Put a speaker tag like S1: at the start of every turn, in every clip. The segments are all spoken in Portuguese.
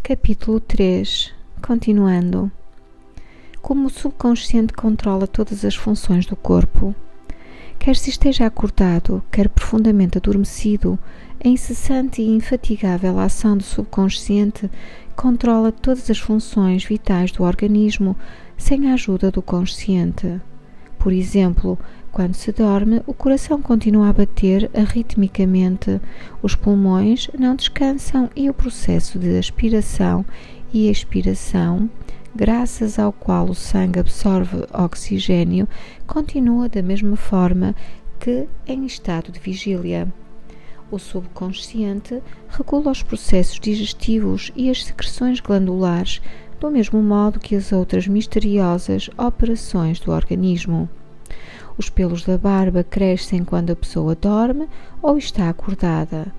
S1: Capítulo 3. Continuando. Como o subconsciente controla todas as funções do corpo, quer se esteja acordado, quer profundamente adormecido, a incessante e infatigável ação do subconsciente controla todas as funções vitais do organismo sem a ajuda do consciente. Por exemplo, quando se dorme, o coração continua a bater arritmicamente, os pulmões não descansam e o processo de aspiração e expiração, graças ao qual o sangue absorve oxigênio, continua da mesma forma que em estado de vigília. O subconsciente regula os processos digestivos e as secreções glandulares do mesmo modo que as outras misteriosas operações do organismo. Os pelos da barba crescem quando a pessoa dorme ou está acordada.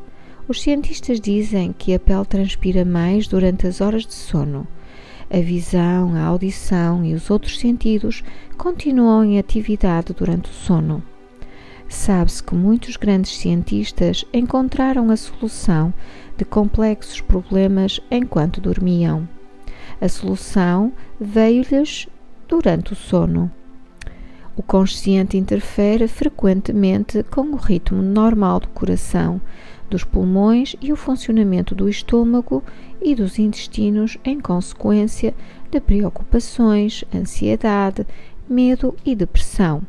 S1: Os cientistas dizem que a pele transpira mais durante as horas de sono. A visão, a audição e os outros sentidos continuam em atividade durante o sono. Sabe-se que muitos grandes cientistas encontraram a solução de complexos problemas enquanto dormiam. A solução veio-lhes durante o sono. O consciente interfere frequentemente com o ritmo normal do coração, dos pulmões e o funcionamento do estômago e dos intestinos em consequência de preocupações, ansiedade, medo e depressão.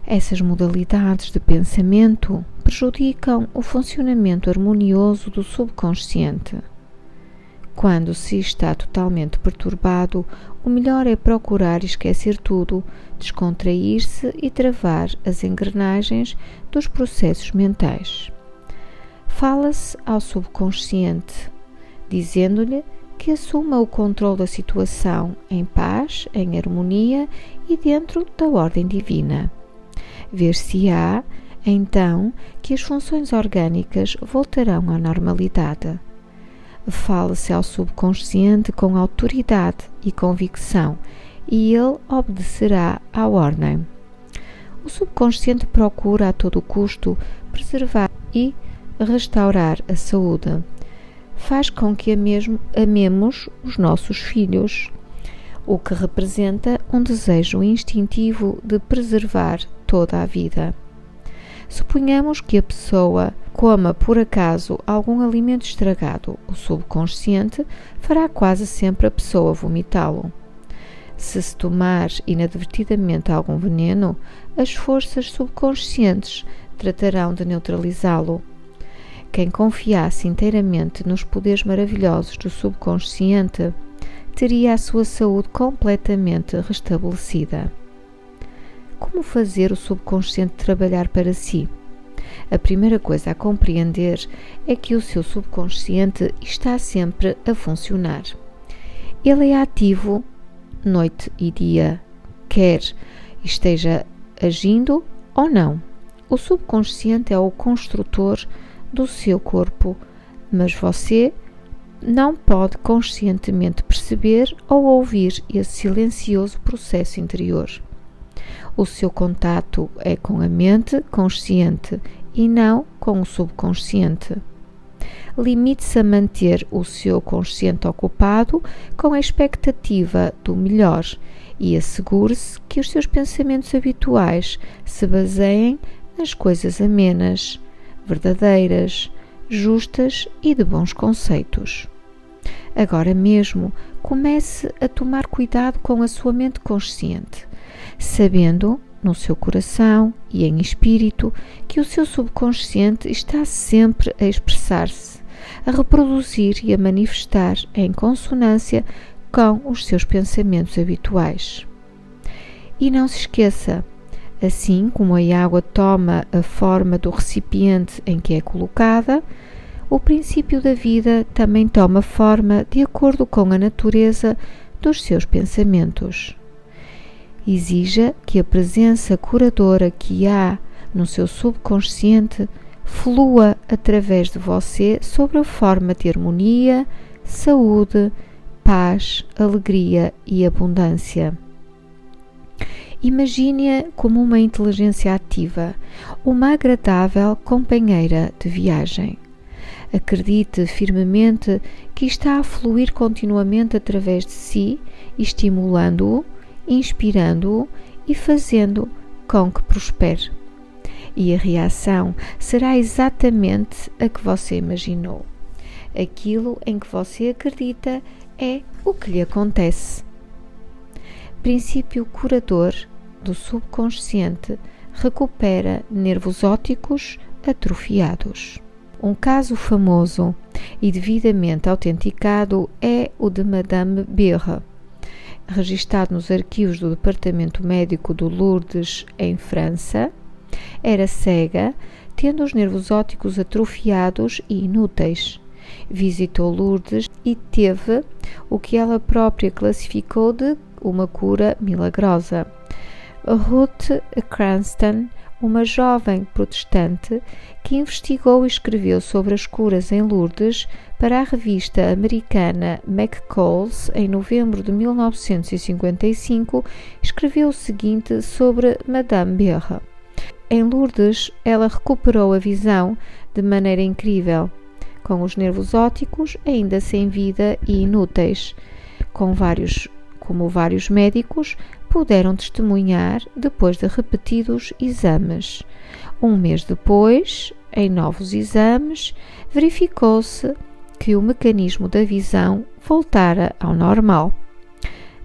S1: Essas modalidades de pensamento prejudicam o funcionamento harmonioso do subconsciente. Quando se está totalmente perturbado, o melhor é procurar esquecer tudo, descontrair-se e travar as engrenagens dos processos mentais. Fala-se ao subconsciente, dizendo-lhe que assuma o controle da situação em paz, em harmonia e dentro da ordem divina. Ver-se-á, então, que as funções orgânicas voltarão à normalidade. Fala-se ao subconsciente com autoridade e convicção e ele obedecerá à ordem. O subconsciente procura a todo custo preservar e restaurar a saúde. Faz com que amemos os nossos filhos, o que representa um desejo instintivo de preservar toda a vida. Suponhamos que a pessoa coma por acaso algum alimento estragado, o subconsciente fará quase sempre a pessoa vomitá-lo. Se tomar inadvertidamente algum veneno, as forças subconscientes tratarão de neutralizá-lo. Quem confiasse inteiramente nos poderes maravilhosos do subconsciente teria a sua saúde completamente restabelecida. Como fazer o subconsciente trabalhar para si? A primeira coisa a compreender é que o seu subconsciente está sempre a funcionar. Ele é ativo noite e dia, quer esteja agindo ou não. O subconsciente é o construtor do seu corpo, mas você não pode conscientemente perceber ou ouvir esse silencioso processo interior. O seu contato é com a mente consciente e não com o subconsciente. Limite-se a manter o seu consciente ocupado com a expectativa do melhor e assegure-se que os seus pensamentos habituais se baseiem nas coisas amenas, verdadeiras, justas e de bons conceitos. Agora mesmo, comece a tomar cuidado com a sua mente consciente, sabendo, no seu coração e em espírito, que o seu subconsciente está sempre a expressar-se, a reproduzir e a manifestar em consonância com os seus pensamentos habituais. E não se esqueça, assim como a água toma a forma do recipiente em que é colocada, o princípio da vida também toma forma de acordo com a natureza dos seus pensamentos. Exija que a presença curadora que há no seu subconsciente flua através de você sob a forma de harmonia, saúde, paz, alegria e abundância. Imagine-a como uma inteligência ativa, uma agradável companheira de viagem. Acredite firmemente que está a fluir continuamente através de si, estimulando-o, inspirando-o e fazendo com que prospere. E a reação será exatamente a que você imaginou. Aquilo em que você acredita é o que lhe acontece. Princípio curador do subconsciente recupera nervos ópticos atrofiados. Um caso famoso e devidamente autenticado é o de Madame Birre, registado nos arquivos do Departamento Médico de Lourdes, em França. Era cega, tendo os nervos ópticos atrofiados e inúteis. Visitou Lourdes e teve o que ela própria classificou de uma cura milagrosa. Ruth Cranston, uma jovem protestante que investigou e escreveu sobre as curas em Lourdes para a revista americana McCall's em novembro de 1955, escreveu o seguinte sobre Madame Birre. Em Lourdes, ela recuperou a visão de maneira incrível, com os nervos ópticos ainda sem vida e inúteis, como vários médicos puderam testemunhar depois de repetidos exames. Um mês depois, em novos exames, verificou-se que o mecanismo da visão voltara ao normal.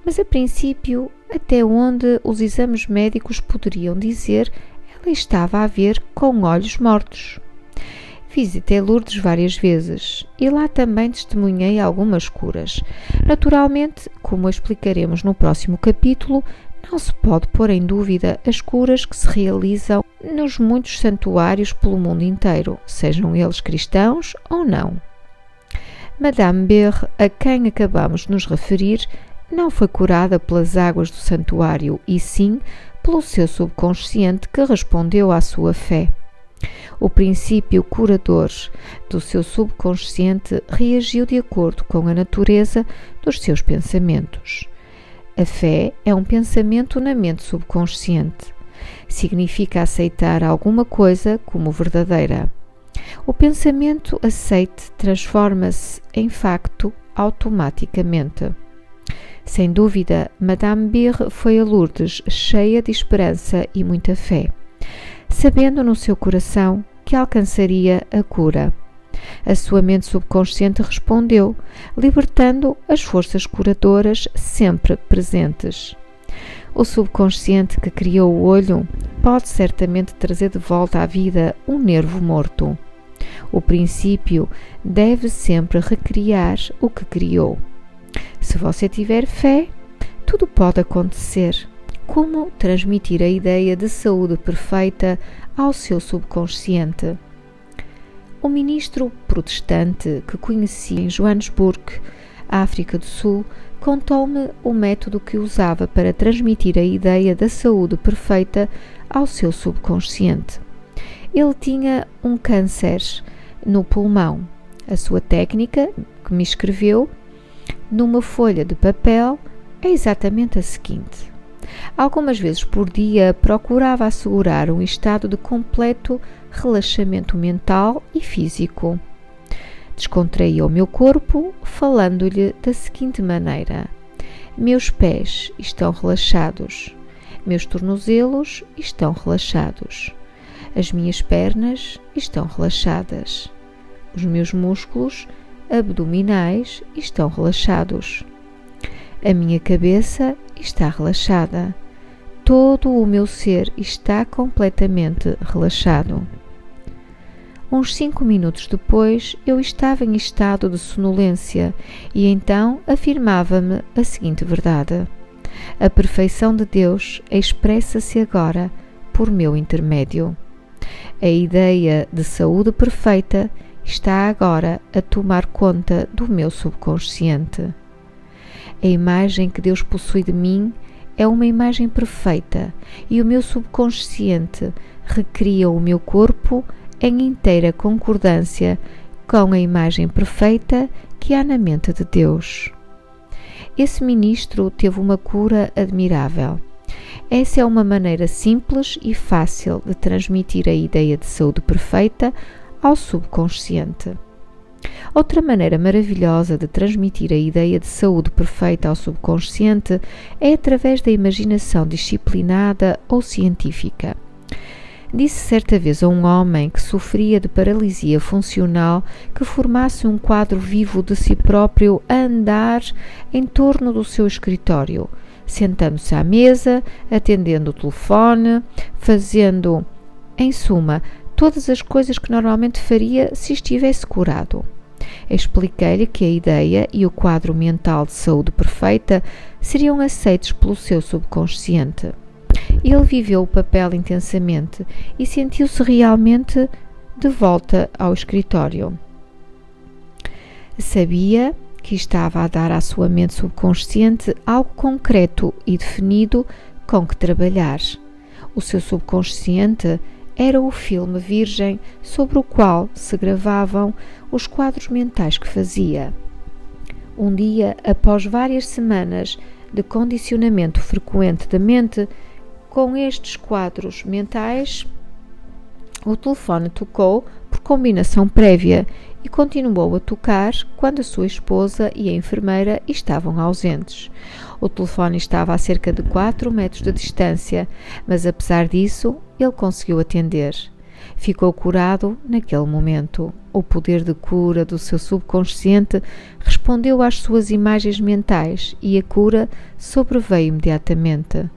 S1: Mas a princípio, até onde os exames médicos poderiam dizer, ela estava a ver com olhos mortos. Visitei Lourdes várias vezes e lá também testemunhei algumas curas. Naturalmente, como explicaremos no próximo capítulo, não se pode pôr em dúvida as curas que se realizam nos muitos santuários pelo mundo inteiro, sejam eles cristãos ou não. Madame Birre, a quem acabamos de nos referir, não foi curada pelas águas do santuário, e sim pelo seu subconsciente que respondeu à sua fé. O princípio curador do seu subconsciente reagiu de acordo com a natureza dos seus pensamentos. A fé é um pensamento na mente subconsciente. Significa aceitar alguma coisa como verdadeira. O pensamento aceite transforma-se em facto automaticamente. Sem dúvida, Madame Birre foi a Lourdes cheia de esperança e muita fé, sabendo no seu coração que alcançaria a cura. A sua mente subconsciente respondeu, libertando as forças curadoras sempre presentes. O subconsciente que criou o olho pode certamente trazer de volta à vida um nervo morto. O princípio deve sempre recriar o que criou. Se você tiver fé, tudo pode acontecer. Como transmitir a ideia de saúde perfeita ao seu subconsciente? Um ministro protestante que conheci em Joanesburgo, África do Sul, contou-me o método que usava para transmitir a ideia da saúde perfeita ao seu subconsciente. Ele tinha um câncer no pulmão. A sua técnica, que me escreveu numa folha de papel, é exatamente a seguinte. Algumas vezes por dia procurava assegurar um estado de completo relaxamento mental e físico. Descontraía o meu corpo falando-lhe da seguinte maneira: meus pés estão relaxados, meus tornozelos estão relaxados, as minhas pernas estão relaxadas, os meus músculos abdominais estão relaxados, a minha cabeça está relaxada, todo o meu ser está completamente relaxado. Uns 5 minutos depois, eu estava em estado de sonolência e então afirmava-me a seguinte verdade: a perfeição de Deus expressa-se agora por meu intermédio. A ideia de saúde perfeita está agora a tomar conta do meu subconsciente. A imagem que Deus possui de mim é uma imagem perfeita e o meu subconsciente recria o meu corpo em inteira concordância com a imagem perfeita que há na mente de Deus. Esse ministro teve uma cura admirável. Essa é uma maneira simples e fácil de transmitir a ideia de saúde perfeita ao subconsciente. Outra maneira maravilhosa de transmitir a ideia de saúde perfeita ao subconsciente é através da imaginação disciplinada ou científica. Disse certa vez a um homem que sofria de paralisia funcional que formasse um quadro vivo de si próprio a andar em torno do seu escritório, sentando-se à mesa, atendendo o telefone, fazendo, em suma, todas as coisas que normalmente faria se estivesse curado. Expliquei-lhe que a ideia e o quadro mental de saúde perfeita seriam aceitos pelo seu subconsciente. Ele viveu o papel intensamente e sentiu-se realmente de volta ao escritório. Sabia que estava a dar à sua mente subconsciente algo concreto e definido com que trabalhar. O seu subconsciente era o filme virgem sobre o qual se gravavam os quadros mentais que fazia. Um dia, após várias semanas de condicionamento frequente da mente, com estes quadros mentais, o telefone tocou por combinação prévia e continuou a tocar quando a sua esposa e a enfermeira estavam ausentes. O telefone estava a cerca de 4 metros de distância, mas apesar disso, ele conseguiu atender. Ficou curado naquele momento. O poder de cura do seu subconsciente respondeu às suas imagens mentais e a cura sobreveio imediatamente.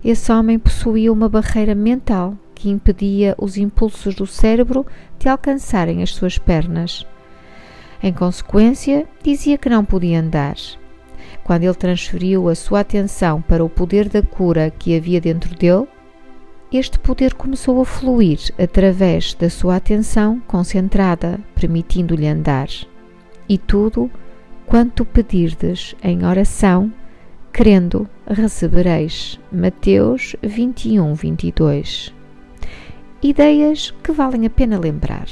S1: Esse homem possuía uma barreira mental que impedia os impulsos do cérebro de alcançarem as suas pernas. Em consequência, dizia que não podia andar. Quando ele transferiu a sua atenção para o poder da cura que havia dentro dele, este poder começou a fluir através da sua atenção concentrada, permitindo-lhe andar. E tudo quanto pedirdes em oração, crendo, recebereis. Mateus 21:22. Ideias que valem a pena lembrar.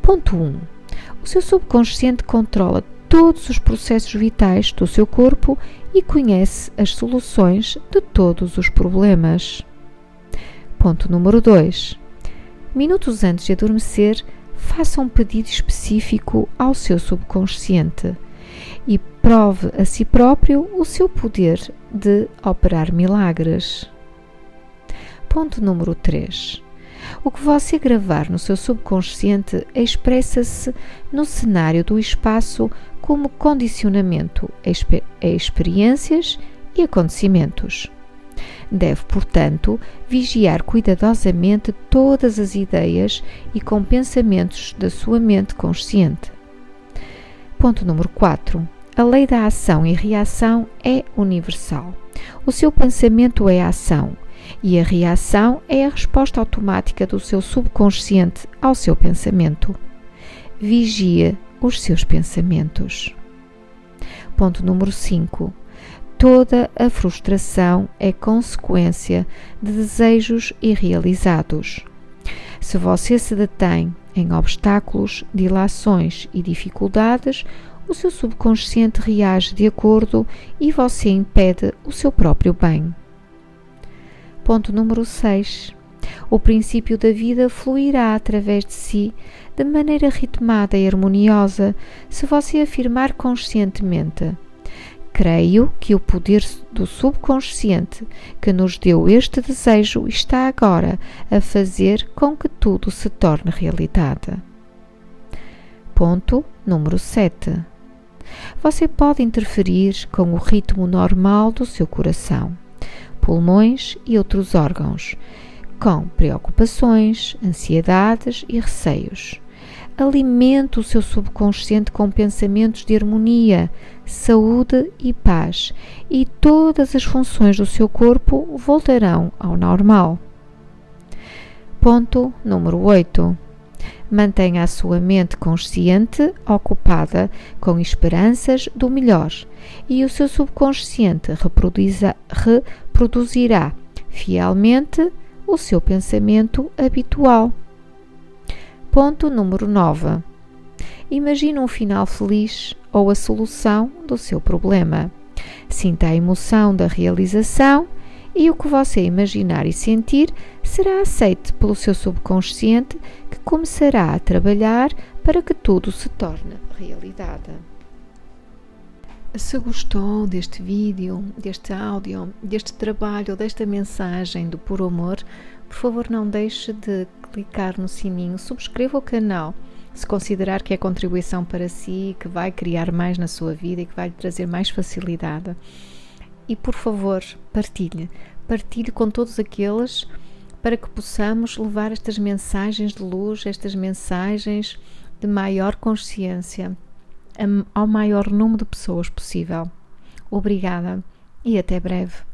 S1: Ponto 1. O seu subconsciente controla todos os processos vitais do seu corpo e conhece as soluções de todos os problemas. Ponto número 2. Minutos antes de adormecer, faça um pedido específico ao seu subconsciente e prove a si próprio o seu poder de operar milagres. Ponto número 3. O que você gravar no seu subconsciente expressa-se no cenário do espaço como condicionamento a experiências e acontecimentos. Deve, portanto, vigiar cuidadosamente todas as ideias e com pensamentos da sua mente consciente. Ponto número 4. A lei da ação e reação é universal. O seu pensamento é a ação e a reação é a resposta automática do seu subconsciente ao seu pensamento. Vigie os seus pensamentos. Ponto número 5. Toda a frustração é consequência de desejos irrealizados. Se você se detém em obstáculos, dilações e dificuldades, o seu subconsciente reage de acordo e você impede o seu próprio bem. Ponto número 6. O princípio da vida fluirá através de si de maneira ritmada e harmoniosa se você afirmar conscientemente: creio que o poder do subconsciente que nos deu este desejo está agora a fazer com que tudo se torne realidade. Ponto número 7. Você pode interferir com o ritmo normal do seu coração, pulmões e outros órgãos, com preocupações, ansiedades e receios. Alimente o seu subconsciente com pensamentos de harmonia, saúde e paz, e todas as funções do seu corpo voltarão ao normal. Ponto número 8. Mantenha a sua mente consciente ocupada com esperanças do melhor e o seu subconsciente reproduzirá fielmente o seu pensamento habitual. Ponto número 9. Imagine um final feliz ou a solução do seu problema. Sinta a emoção da realização e o que você imaginar e sentir será aceite pelo seu subconsciente, que começará a trabalhar para que tudo se torne realidade. Se gostou deste vídeo, deste áudio, deste trabalho, desta mensagem do Puro Amor, por favor não deixe de clicar no sininho, subscreva o canal, se considerar que é contribuição para si, que vai criar mais na sua vida e que vai lhe trazer mais facilidade. E por favor, partilhe com todos aqueles para que possamos levar estas mensagens de luz, estas mensagens de maior consciência ao maior número de pessoas possível. Obrigada e até breve.